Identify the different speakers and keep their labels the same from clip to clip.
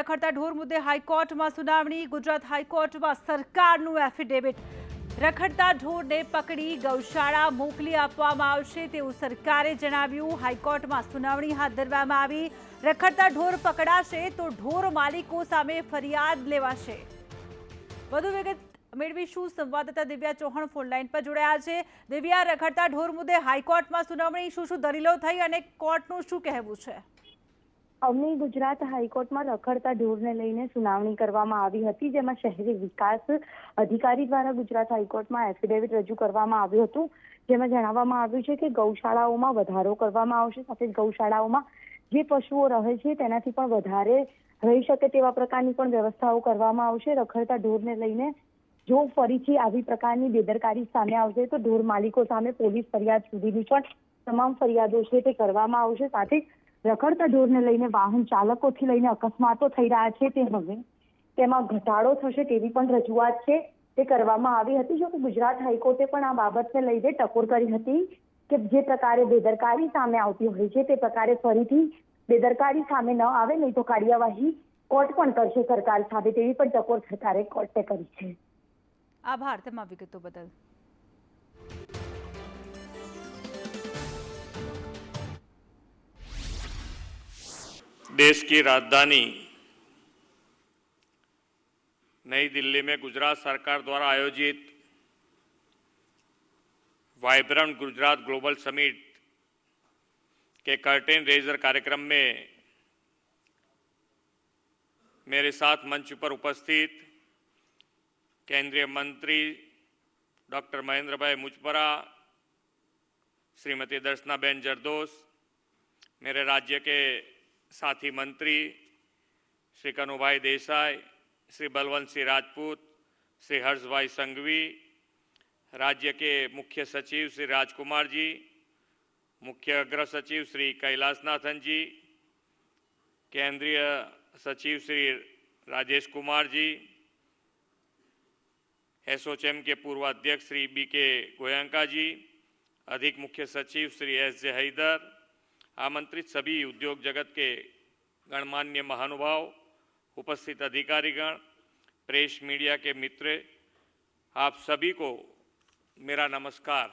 Speaker 1: રખડતા ઢોર મુદ્દે હાઈકોર્ટમાં સુનાવણી। ગુજરાત હાઈકોર્ટમાં સરકારનું એફિડેવિટ। રખડતા ઢોરને પકડી ગૌશાળા મોકલી આપવામાં આવશે તેવું સરકારે જણાવ્યું। હાઈકોર્ટમાં સુનાવણી હાથ ધરવામાં આવી। રખડતા ઢોર પકડાશે તો ઢોર માલિકો સામે ફરિયાદ લેવાશે। વધુ વિગત મેળવીશું। સંવાદદાતા દિવ્યા ચૌહાણ ફોન લાઈન પર જોડાયા છે। દિવ્યા, રખડતા ઢોર મુદ્દે હાઈકોર્ટમાં સુનાવણી શું દલીલો થઈ અને કોર્ટનું શું કહેવું છે?
Speaker 2: અમને ગુજરાત હાઈકોર્ટમાં રખડતા ઢોરને લઈને સુનાવણી કરવામાં આવી હતી, જેમાં શહેરી વિકાસ અધિકારી દ્વારા ગુજરાત હાઈકોર્ટમાં એફિડેવિટ રજૂ કરવામાં આવ્યું હતું, જેમાં જણાવવામાં આવ્યું છે કે ગૌશાળાઓમાં વધારો કરવામાં આવશે, સાથે ગૌશાળાઓમાં જે પશુઓ રહે છે તેનાથી પણ વધારે રહી શકે તેવા પ્રકારની પણ વ્યવસ્થાઓ કરવામાં આવશે। રખડતા ઢોરને લઈને જો ફરીથી આવી પ્રકારની બેદરકારી સામે આવશે તો ઢોર માલિકો સામે પોલીસ ફરિયાદ સુધીની પણ તમામ ફરિયાદો છે તે કરવામાં આવશે। સાથે રખડતા ઢોરને લઈને વાહન ચાલકોથી લઈને અકસ્માતો થઈ રહ્યા છે તે હવે તેમાં ઘટાડો થશે તેવી પણ રજૂઆત છે તે કરવામાં આવી હતી। જો કે ગુજરાત હાઈકોર્ટે પણ આ બાબતને લઈને ટકોર કરી હતી કે જે પ્રકારે બેદરકારી સામે આવતી હોય છે તે પ્રકારે ફરીથી બેદરકારી સામે ન આવે, નહીં તો કાર્યવાહી કોર્ટ પણ કરશે સરકાર સામે તેવી પણ ટકોર સરકારે કોર્ટે કરી છે।
Speaker 1: આભાર તમામ વિગતો બદલ।
Speaker 3: देश की राजधानी नई दिल्ली में गुजरात सरकार द्वारा आयोजित वाइब्रेंट गुजरात ग्लोबल समिट के कर्टेन रेजर कार्यक्रम में मेरे साथ मंच पर उपस्थित केंद्रीय मंत्री डॉक्टर महेंद्र भाई मुजपरा, श्रीमती दर्शनाबेन जरदोश, मेरे राज्य के साथी मंत्री श्री कनुभाई देसाई, श्री बलवंत सिंह राजपूत, श्री हर्ष भाई संघवी, राज्य के मुख्य सचिव श्री राजकुमार जी, मुख्य अग्र सचिव श्री कैलाशनाथन जी, केंद्रीय सचिव श्री राजेश कुमार जी, एसोचैम के पूर्व अध्यक्ष श्री बी.के. गोयंका जी, अधिक मुख्य सचिव श्री एस.जे. हैदर, आमंत्रित सभी उद्योग जगत के गणमान्य महानुभाव, उपस्थित अधिकारीगण, प्रेस मीडिया के मित्र, आप सभी को मेरा नमस्कार।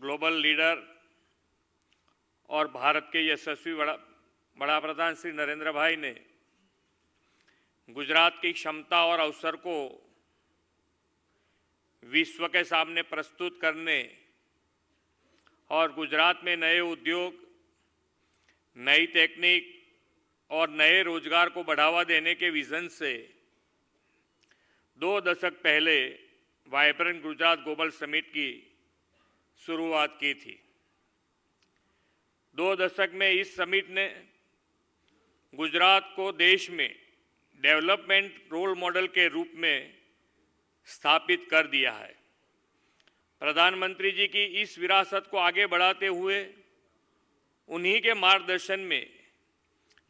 Speaker 3: ग्लोबल लीडर और भारत के यशस्वी बड़ा प्रधान श्री नरेंद्र भाई ने गुजरात की क्षमता और अवसर को विश्व के सामने प्रस्तुत करने और गुजरात में नए उद्योग, नई टेक्निक और नए रोजगार को बढ़ावा देने के विजन से 2 दशक पहले वाइब्रेंट गुजरात ग्लोबल समिट की शुरुआत की थी। 2 दशक में इस समिट ने गुजरात को देश में डेवलपमेंट रोल मॉडल के रूप में स्थापित कर दिया है। प्रधानमंत्री जी की इस विरासत को आगे बढ़ाते हुए उन्हीं के मार्गदर्शन में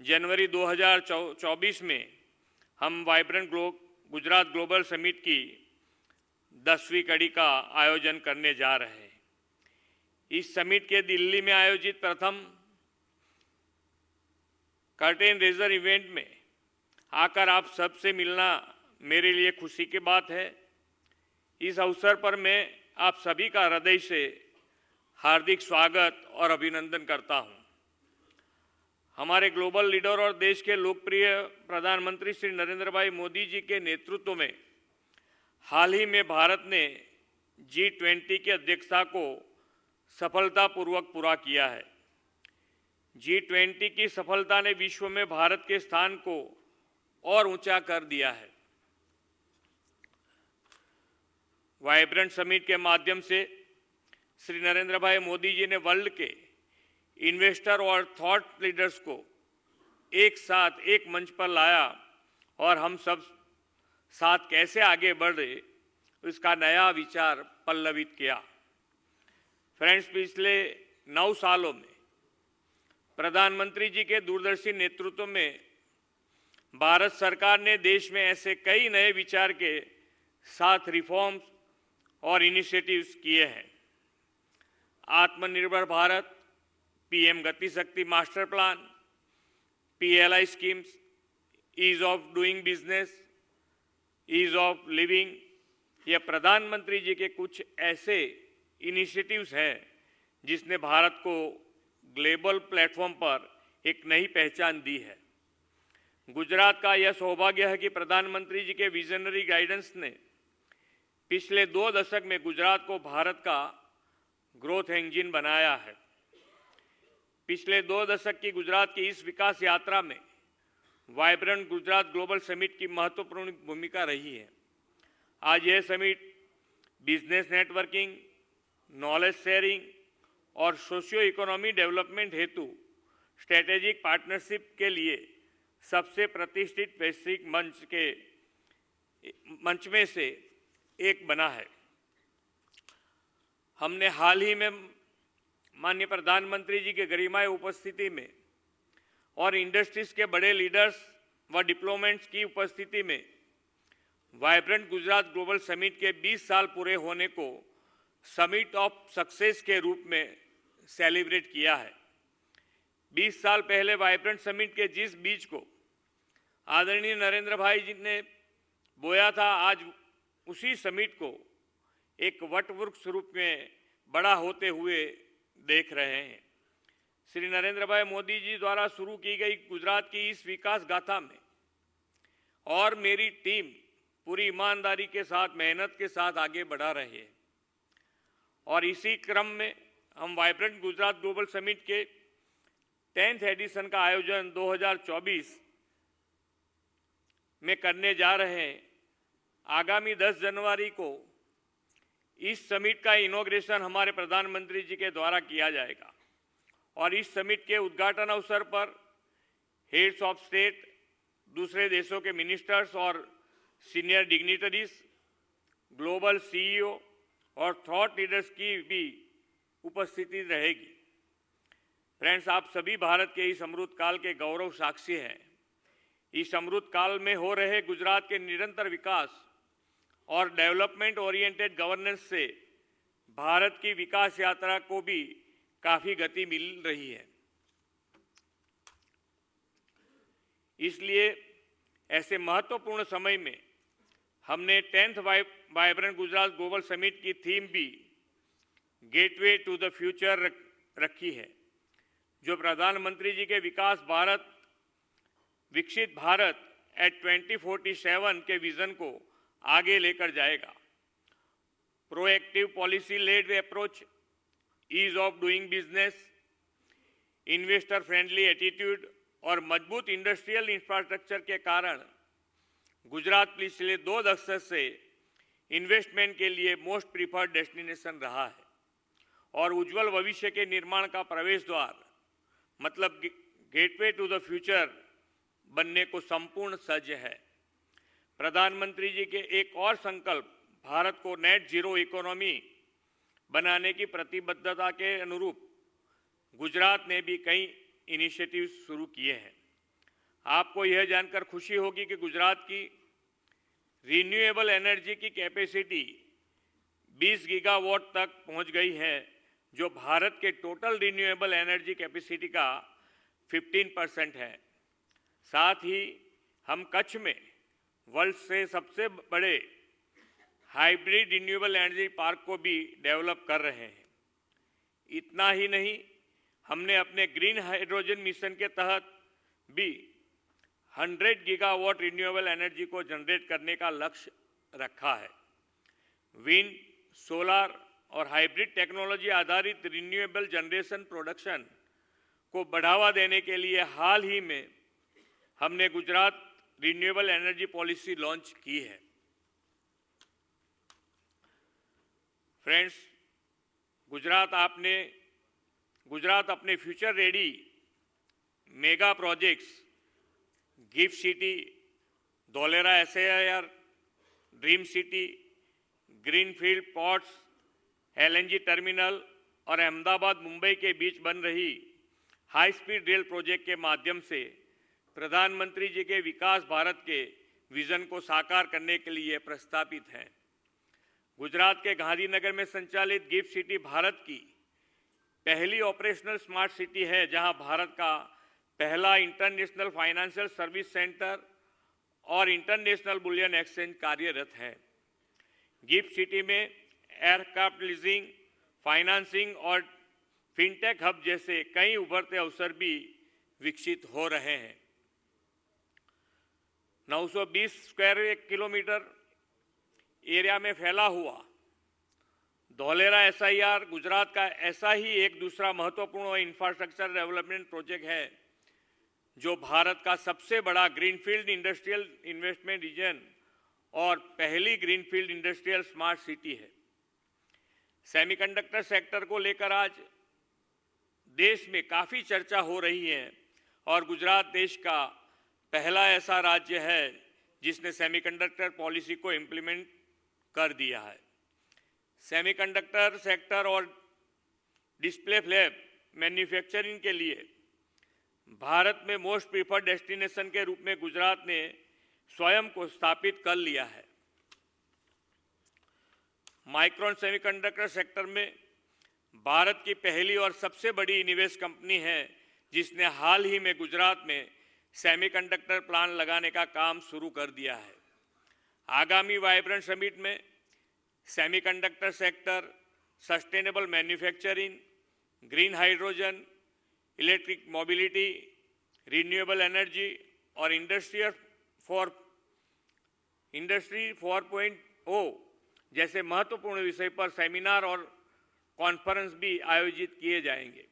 Speaker 3: जनवरी 2024 में हम वाइब्रेंट गुजरात ग्लोबल समिट की 10वीं कड़ी का आयोजन करने जा रहे हैं। इस समिट के दिल्ली में आयोजित प्रथम कर्टेन रेजर इवेंट में आकर आप सबसे मिलना मेरे लिए खुशी की बात है। इस अवसर पर मैं आप सभी का हृदय से हार्दिक स्वागत और अभिनंदन करता हूं। हमारे ग्लोबल लीडर और देश के लोकप्रिय प्रधानमंत्री श्री नरेंद्र भाई मोदी जी के नेतृत्व में हाल ही में भारत ने G20 की अध्यक्षता को सफलतापूर्वक पूरा किया है। G20 की सफलता ने विश्व में भारत के स्थान को और ऊंचा कर दिया है। वाइब्रेंट समिट के माध्यम से श्री नरेंद्र भाई मोदी जी ने वर्ल्ड के इन्वेस्टर और थॉट लीडर्स को एक साथ एक मंच पर लाया और हम सब साथ कैसे आगे बढ़े इसका नया विचार पल्लवित किया। फ्रेंड्स, पिछले 9 सालों में प्रधानमंत्री जी के दूरदर्शी नेतृत्व में भारत सरकार ने देश में ऐसे कई नए विचार के साथ रिफॉर्म्स और इनिशिएटिव्स किए हैं। आत्मनिर्भर Bharat, PM Gati Shakti master plan, PLI schemes, ease of doing business, ease of living, यह प्रधानमंत्री जी के कुछ ऐसे इनिशिएटिव्स हैं जिसने भारत को ग्लोबल प्लेटफॉर्म पर एक नई पहचान दी है। गुजरात का यह सौभाग्य है कि प्रधानमंत्री जी के विजनरी गाइडेंस ने पिछले 2 दशक में गुजरात को भारत का ग्रोथ इंजन बनाया है। पिछले 2 दशक की गुजरात की इस विकास यात्रा में वाइब्रेंट गुजरात ग्लोबल समिट की महत्वपूर्ण भूमिका रही है। आज यह summit business networking, knowledge sharing और सोशियो इकोनॉमी डेवलपमेंट हेतु स्ट्रेटेजिक पार्टनरशिप के लिए सबसे प्रतिष्ठित वैश्विक मंच में से एक बना है। हमने हाल ही में माननीय प्रधानमंत्री जी के गरिमामय उपस्थिति में और इंडस्ट्रीज के बड़े लीडर्स व डिप्लोमेट्स की उपस्थिति में वाइब्रेंट गुजरात ग्लोबल समिट के 20 साल पूरे होने को समिट ऑफ सक्सेस के रूप में सेलिब्रेट किया है। 20 साल पहले वाइब्रेंट समिट के जिस बीज को आदरणीय नरेंद्र भाई जी ने बोया था, आज उसी समिट को एक वटवृक्ष रूप में बड़ा होते हुए देख रहे हैं। श्री नरेंद्र भाई मोदी जी द्वारा शुरू की गई गुजरात की इस विकास गाथा में और मेरी टीम पूरी ईमानदारी के साथ, मेहनत के साथ आगे बढ़ा रहे हैं। और इसी क्रम में हम वाइब्रेंट गुजरात ग्लोबल समिट के 10th एडिशन का आयोजन 2024 में करने जा रहे हैं। आगामी 10 जनवरी को इस समिट का इनॉग्रेशन हमारे प्रधानमंत्री जी के द्वारा किया जाएगा और इस समिट के उद्घाटन अवसर पर हेड्स ऑफ स्टेट, दूसरे देशों के मिनिस्टर्स और सीनियर डिग्निटरीज, ग्लोबल सीईओ और थॉट लीडर्स की भी उपस्थिति रहेगी। फ्रेंड्स, आप सभी भारत के इस अमृत काल के गौरव साक्षी हैं। इस अमृत काल में हो रहे गुजरात के निरंतर विकास और डेवलपमेंट ओरिएंटेड गवर्नेंस से भारत की विकास यात्रा को भी काफी गति मिल रही है। इसलिए ऐसे महत्वपूर्ण समय में हमने 10th vibrant Gujarat global summit की थीम भी गेटवे टू द फ्यूचर रखी है, जो प्रधानमंत्री जी के विकसित भारत एट 2047 के विजन को आगे लेकर जाएगा। Proactive policy led approach, ease of doing business, investor friendly attitude और मजबूत इंडस्ट्रियल इंफ्रास्ट्रक्चर के कारण गुजरात पिछले 2 दशक से इन्वेस्टमेंट के लिए मोस्ट प्रीफर्ड डेस्टिनेशन रहा है और उज्जवल भविष्य के निर्माण का प्रवेश द्वार मतलब गेटवे टू द फ्यूचर बनने को संपूर्ण सज्ज है। प्रधानमंत्री जी के एक और संकल्प भारत को नेट जीरो इकोनॉमी बनाने की प्रतिबद्धता के अनुरूप गुजरात ने भी कई इनिशिएटिव्स शुरू किए हैं। आपको यह जानकर खुशी होगी कि गुजरात की रिन्यूएबल एनर्जी की कैपेसिटी 20 गीगावाट तक पहुंच गई है, जो भारत के टोटल रिन्यूएबल एनर्जी कैपेसिटी का 15% है। साथ ही हम कच्छ में वर्ल्ड से सबसे बड़े हाइब्रिड रिन्यूएबल एनर्जी पार्क को भी डेवलप कर रहे हैं। इतना ही नहीं, हमने अपने ग्रीन हाइड्रोजन मिशन के तहत भी 100 गीगावाट रिन्यूएबल एनर्जी को जनरेट करने का लक्ष्य रखा है। विंड, सोलर और हाइब्रिड टेक्नोलॉजी आधारित रिन्यूएबल जनरेशन प्रोडक्शन को बढ़ावा देने के लिए हाल ही में हमने Gujarat renewable energy policy launch की है। फ्रेंड्स, गुजरात अपने future ready mega projects gift city, Dholera SAIR, dream city, greenfield ports, LNG terminal और अहमदाबाद मुंबई के बीच बन रही हाई स्पीड रेल प्रोजेक्ट के माध्यम से प्रधानमंत्री जी के विकास भारत के विजन को साकार करने के लिए प्रस्तावित हैं। गुजरात के गांधीनगर में संचालित गिफ्ट सिटी भारत की पहली ऑपरेशनल स्मार्ट सिटी है, जहां भारत का पहला इंटरनेशनल फाइनेंशियल सर्विस सेंटर और इंटरनेशनल बुलियन एक्सचेंज कार्यरत है। गिफ्ट सिटी में एयरक्राफ्ट लीजिंग, फाइनेंसिंग और फिनटेक हब जैसे कई उभरते अवसर भी विकसित हो रहे हैं। 920 स्क्वायर किलोमीटर एरिया में फैला हुआ धौलेरा SIR गुजरात का ऐसा ही एक दूसरा महत्वपूर्ण इंफ्रास्ट्रक्चर डेवलपमेंट प्रोजेक्ट है, जो भारत का सबसे बड़ा ग्रीनफील्ड इंडस्ट्रियल इन्वेस्टमेंट रीजन और पहली ग्रीनफील्ड इंडस्ट्रियल स्मार्ट सिटी है। सेमीकंडक्टर सेक्टर को लेकर आज देश में काफ़ी चर्चा हो रही है और गुजरात देश का पहला ऐसा राज्य है जिसने सेमीकंडक्टर पॉलिसी को इम्प्लीमेंट कर दिया है। सेमीकंडक्टर सेक्टर और डिस्प्ले फ्लैप मैन्युफैक्चरिंग के लिए भारत में मोस्ट प्रीफर्ड डेस्टिनेशन के रूप में गुजरात ने स्वयं को स्थापित कर लिया है। माइक्रोन सेमीकंडक्टर सेक्टर में भारत की पहली और सबसे बड़ी निवेश कंपनी है, जिसने हाल ही में गुजरात में सेमीकंडक्टर प्लांट लगाने का काम शुरू कर दिया है। आगामी वाइब्रेंट समिट में semiconductor sector, sustainable manufacturing, green hydrogen, electric mobility, renewable energy और इंडस्ट्री 4.0 जैसे महत्वपूर्ण विषय पर सेमिनार और कॉन्फ्रेंस भी आयोजित किए जाएंगे।